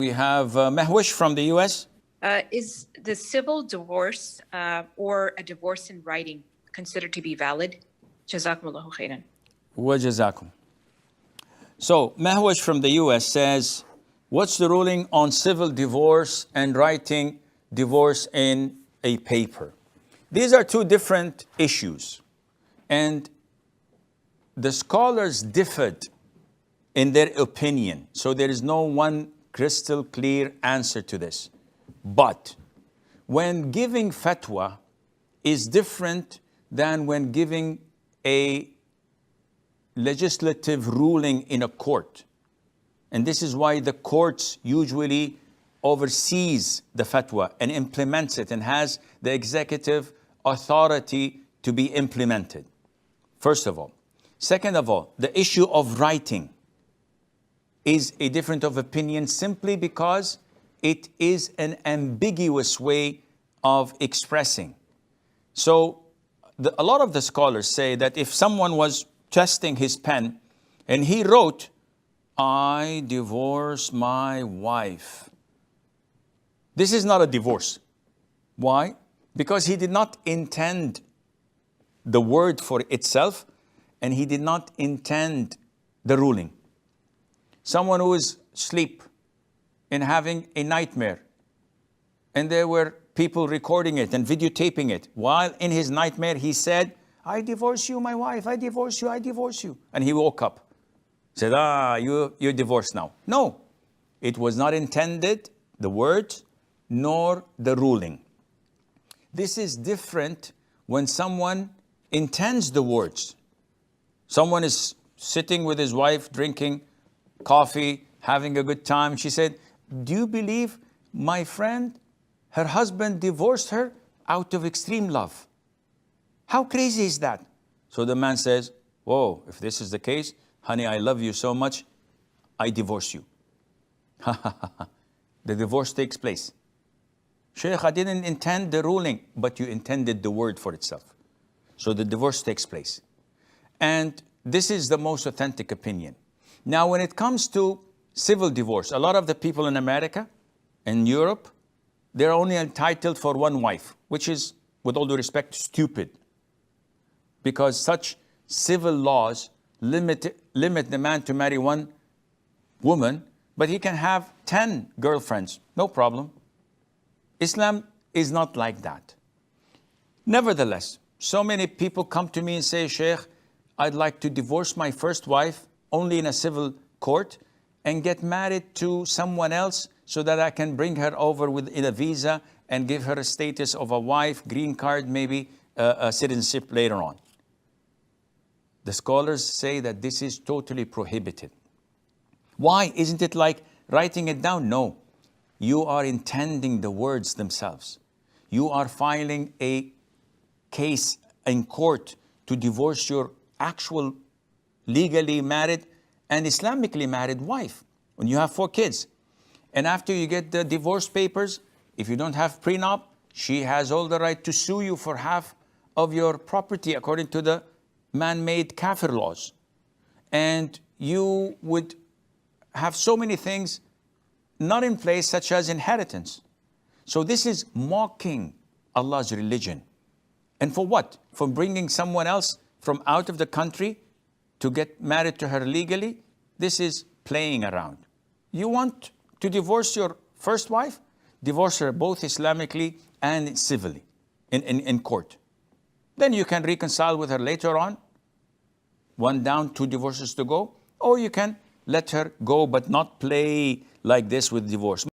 We have Mahwish from the U.S. Is the civil divorce or a divorce in writing considered to be valid? Jazakumullahu khairan. Wa jazakum. So, Mahwish from the U.S. says, what's the ruling on civil divorce and writing divorce in a paper? These are two different issues. And the scholars differed in their opinion. So there is no one crystal clear answer to this. But when giving fatwa is different than when giving a legislative ruling in a court. And this is why the courts usually oversees the fatwa and implements it and has the executive authority to be implemented. First of all. Second of all, the issue of writing is a difference of opinion simply because it is an ambiguous way of expressing. So a lot of the scholars say that if someone was testing his pen and he wrote, I divorce my wife. This is not a divorce. Why? Because he did not intend the word for itself and he did not intend the ruling. Someone who is asleep and having a nightmare, and there were people recording it and videotaping it, while in his nightmare he said, I divorce you, my wife, I divorce you, I divorce you. And he woke up, said, you're divorced now. No, it was not intended, the word, nor the ruling. This is different when someone intends the words. Someone is sitting with his wife, drinking coffee, having a good time. She said, do you believe my friend, her husband divorced her out of extreme love? How crazy is that? So the man says, whoa, if this is the case, honey, I love you so much, I divorce you. The divorce takes place. Shaykh, I didn't intend the ruling, but you intended the word for itself. So the divorce takes place. And this is the most authentic opinion. Now, when it comes to civil divorce, a lot of the people in America and Europe, they're only entitled for one wife, which is, with all due respect, stupid. Because such civil laws limit the man to marry one woman, but he can have 10 girlfriends, no problem. Islam is not like that. Nevertheless, so many people come to me and say, Sheikh, I'd like to divorce my first wife only in a civil court and get married to someone else so that I can bring her over in a visa and give her a status of a wife, green card, maybe a citizenship later on. The scholars say that this is totally prohibited. Why? Isn't it like writing it down? No. You are intending the words themselves. You are filing a case in court to divorce your actual legally married and Islamically married wife when you have 4 kids. And after you get the divorce papers, if you don't have prenup, she has all the right to sue you for half of your property according to the man-made kafir laws. And you would have so many things not in place, such as inheritance. So this is mocking Allah's religion. And for what? For bringing someone else from out of the country to get married to her legally? This is playing around. You want to divorce your first wife? Divorce her both Islamically and civilly in court. Then you can reconcile with her later on. 1 down, 2 divorces to go. Or you can let her go but not play like this with divorce.